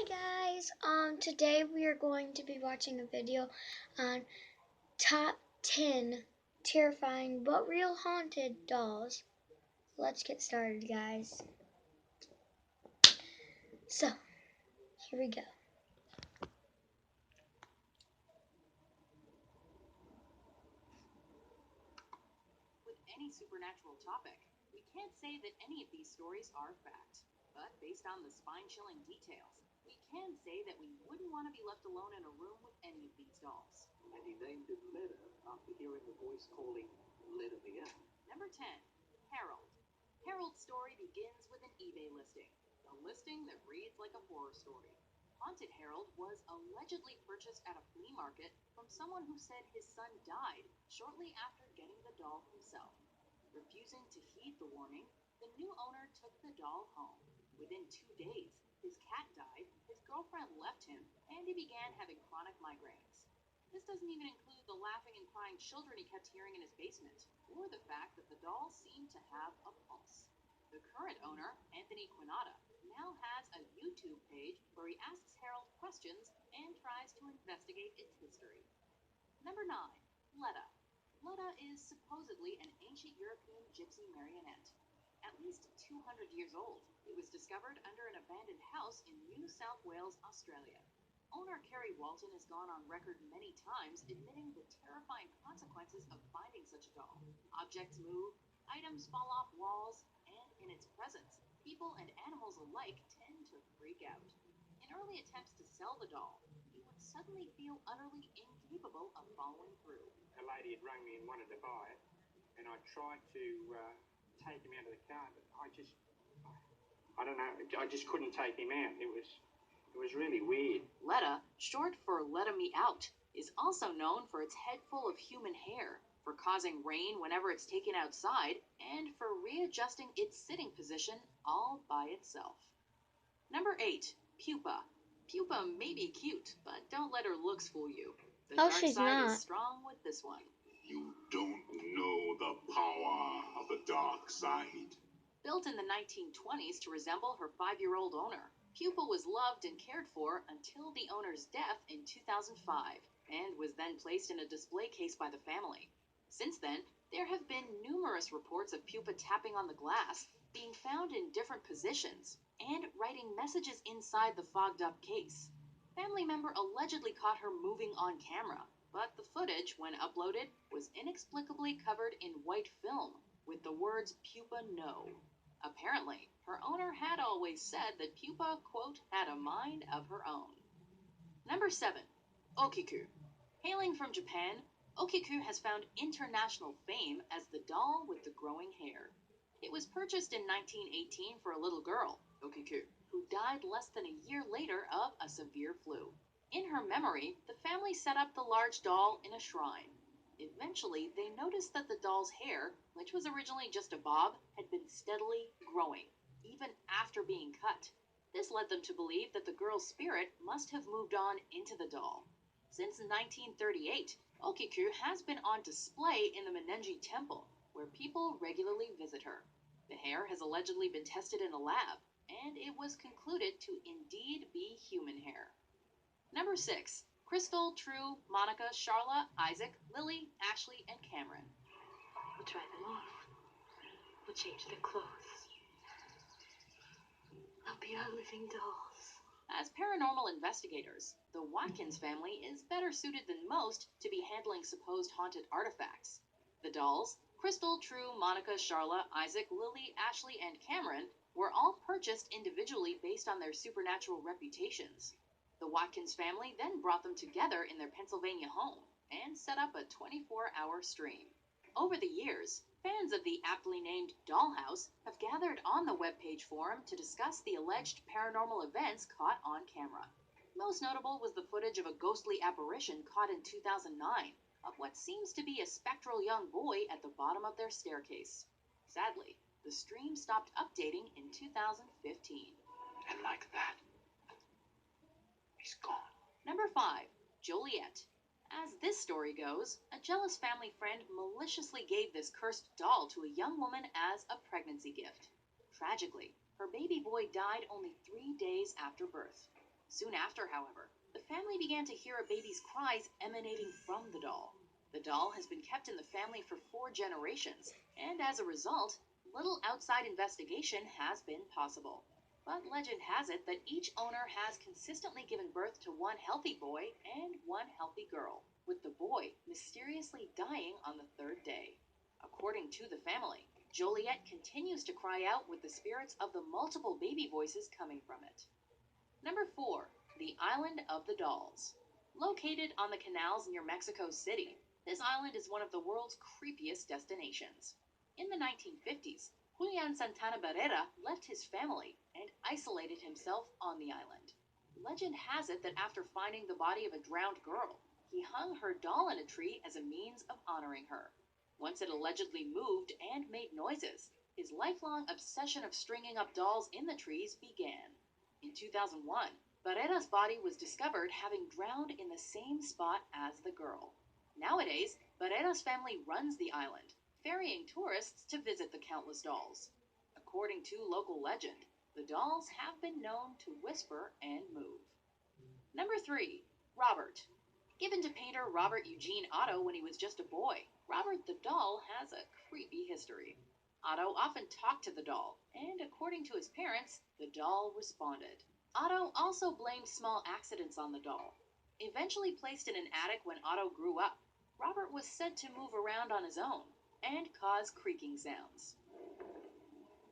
guys, today we are going to be watching a video on top 10 terrifying but real haunted dolls. Let's get started, guys. So, here we go. With any supernatural topic, we can't say that any of these stories are fact, but based on the spine-chilling details, we can say that we wouldn't want to be left alone in a room with any of these dolls. And he named it Leda after hearing the voice calling, "Let me in." Number 10. Harold. Harold's story begins with an eBay listing, a listing that reads like a horror story. Haunted Harold was allegedly purchased at a flea market from someone who said his son died shortly after getting the doll himself. Refusing to heed the warning, the new owner took the doll home. Within 2 days, his cat died, his girlfriend left him, and he began having chronic migraines. This doesn't even include the laughing and crying children he kept hearing in his basement, or the fact that the doll seemed to have a pulse. The current owner, Anthony Quinata, now has a YouTube page where he asks Harold questions and tries to investigate its history. Number 9. Leda. Leda is supposedly an ancient European gypsy marionette. At least 200 years old, it was discovered under an abandoned house in New South Wales, Australia. Owner Kerry Walton has gone on record many times admitting the terrifying consequences of finding such a doll. Objects move, items fall off walls, and in its presence, people and animals alike tend to freak out. In early attempts to sell the doll, he would suddenly feel utterly incapable of following through. A lady had rung me and wanted to buy it, and I tried to take him out of the car, but I don't know, I just couldn't take him out. It was really weird. Leda, short for Leda Me Out, is also known for its head full of human hair, for causing rain whenever it's taken outside, and for readjusting its sitting position all by itself. Number 8. Pupa. Pupa may be cute, but don't let her looks fool you. The dark she's side not. is strong with this one. You don't know the power of the dark side. Built in the 1920s to resemble her 5-year-old owner, Pupa was loved and cared for until the owner's death in 2005, and was then placed in a display case by the family. Since then, there have been numerous reports of Pupa tapping on the glass, being found in different positions, and writing messages inside the fogged-up case. Family member allegedly caught her moving on camera, but the footage, when uploaded, was inexplicably covered in white film with the words "Pupa No." Apparently, her owner had always said that Pupa, quote, had a mind of her own. Number 7. Okiku. Hailing from Japan, Okiku has found international fame as the doll with the growing hair. It was purchased in 1918 for a little girl, Okiku, who died less than a year later of a severe flu. In her memory, the family set up the large doll in a shrine. Eventually, they noticed that the doll's hair, which was originally just a bob, had been steadily growing, even after being cut. This led them to believe that the girl's spirit must have moved on into the doll. Since 1938, Okiku has been on display in the Menenji Temple, where people regularly visit her. The hair has allegedly been tested in a lab, and it was concluded to indeed be human hair. Number 6. Crystal, True, Monica, Charla, Isaac, Lily, Ashley, and Cameron. We'll dry them off. We'll change their clothes. They'll be our living dolls. As paranormal investigators, the Watkins family is better suited than most to be handling supposed haunted artifacts. The dolls, Crystal, True, Monica, Charla, Isaac, Lily, Ashley, and Cameron, were all purchased individually based on their supernatural reputations. The Watkins family then brought them together in their Pennsylvania home and set up a 24-hour stream. Over the years, fans of the aptly named Dollhouse have gathered on the webpage forum to discuss the alleged paranormal events caught on camera. Most notable was the footage of a ghostly apparition caught in 2009 of what seems to be a spectral young boy at the bottom of their staircase. Sadly, the stream stopped updating in 2015. And like that, he's gone. Number 5. Joliet. As this story goes, a jealous family friend maliciously gave this cursed doll to a young woman as a pregnancy gift. Tragically, her baby boy died only 3 days after birth. Soon after, however, the family began to hear a baby's cries emanating from the doll. The doll has been kept in the family for 4 generations, and as a result, little outside investigation has been possible. But legend has it that each owner has consistently given birth to one healthy boy and one healthy girl, with the boy mysteriously dying on the 3rd day. According to the family, Joliet continues to cry out with the spirits of the multiple baby voices coming from it. Number 4. The Island of the Dolls. Located on the canals near Mexico City, this island is one of the world's creepiest destinations. In the 1950s, Julian Santana Barrera left his family and isolated himself on the island. Legend has it that after finding the body of a drowned girl, he hung her doll in a tree as a means of honoring her. Once it allegedly moved and made noises, his lifelong obsession of stringing up dolls in the trees began. In 2001, Barrera's body was discovered having drowned in the same spot as the girl. Nowadays, Barrera's family runs the island, ferrying tourists to visit the countless dolls. According to local legend, the dolls have been known to whisper and move. Number 3. Robert. Given to painter Robert Eugene Otto when he was just a boy, Robert the doll has a creepy history. Otto often talked to the doll, and according to his parents, the doll responded. Otto also blamed small accidents on the doll. Eventually placed in an attic when Otto grew up, Robert was said to move around on his own and cause creaking sounds.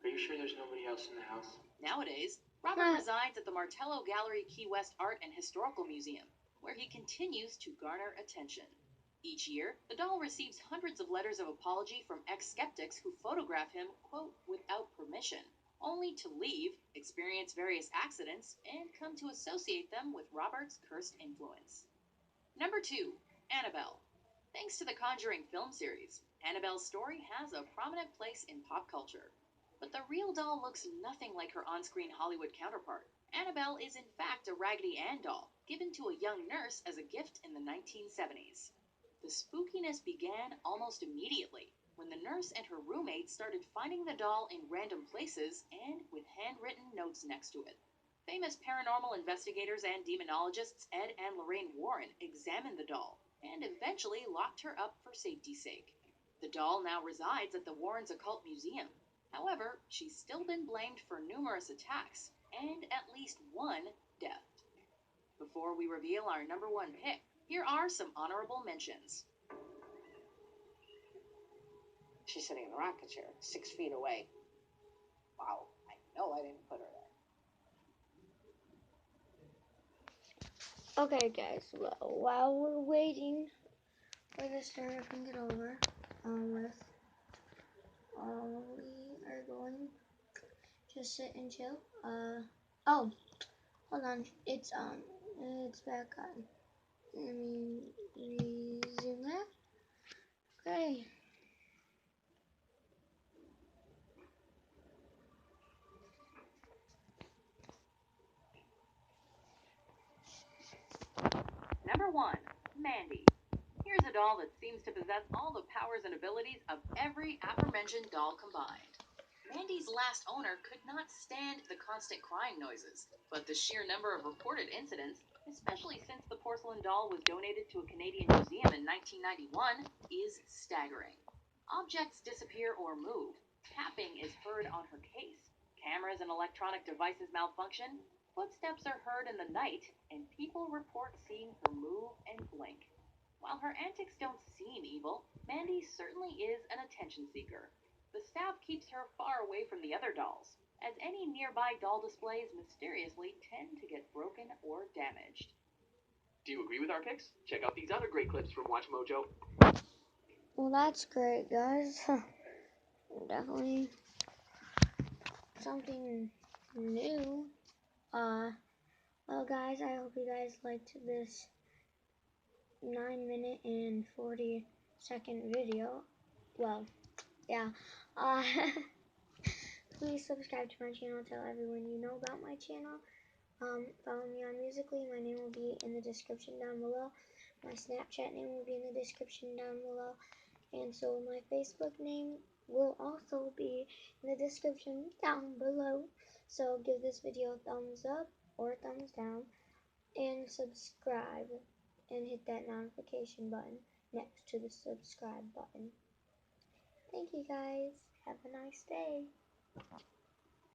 Are you sure there's nobody else in the house? Nowadays, Robert resides at the Martello Gallery Key West Art and Historical Museum, where he continues to garner attention. Each year, the doll receives hundreds of letters of apology from ex-skeptics who photograph him, quote, without permission, only to leave, experience various accidents, and come to associate them with Robert's cursed influence. Number 2. Annabelle. Thanks to the Conjuring film series, Annabelle's story has a prominent place in pop culture. But the real doll looks nothing like her on-screen Hollywood counterpart. Annabelle is in fact a Raggedy Ann doll, given to a young nurse as a gift in the 1970s. The spookiness began almost immediately, when the nurse and her roommates started finding the doll in random places and with handwritten notes next to it. Famous paranormal investigators and demonologists Ed and Lorraine Warren examined the doll and eventually locked her up for safety's sake. The doll now resides at the Warrens Occult Museum. However, she's still been blamed for numerous attacks and at least one death. Before we reveal our number 1 pick, here are some honorable mentions. She's sitting in the rocket chair, 6 feet away. Wow, I know I didn't put her there. Okay, guys, well, while we're waiting for this to think it over, we are going to sit and chill. Oh, hold on, it's back on. Let me resume that. Okay. Number 1. Mandy. Here's a doll that seems to possess all the powers and abilities of every aforementioned doll combined. Mandy's last owner could not stand the constant crying noises, but the sheer number of reported incidents, especially since the porcelain doll was donated to a Canadian museum in 1991, is staggering. Objects disappear or move, tapping is heard on her case, cameras and electronic devices malfunction, footsteps are heard in the night, and people report seeing her move and blink. While her antics don't seem evil, Mandy certainly is an attention seeker. The staff keeps her far away from the other dolls, as any nearby doll displays mysteriously tend to get broken or damaged. Do you agree with our picks? Check out these other great clips from Watch Mojo. Well, that's great, guys. Definitely something new. Well, guys, I hope you guys liked this 9-minute and 40-second video. Well, yeah. Please subscribe to my channel. Tell everyone you know about my channel. Follow me on Musical.ly. My name will be in the description down below. My Snapchat name will be in the description down below. And so my Facebook name will also be in the description down below. So give this video a thumbs up or thumbs down, and subscribe, and hit that notification button next to the subscribe button. Thank you guys. Have a nice day.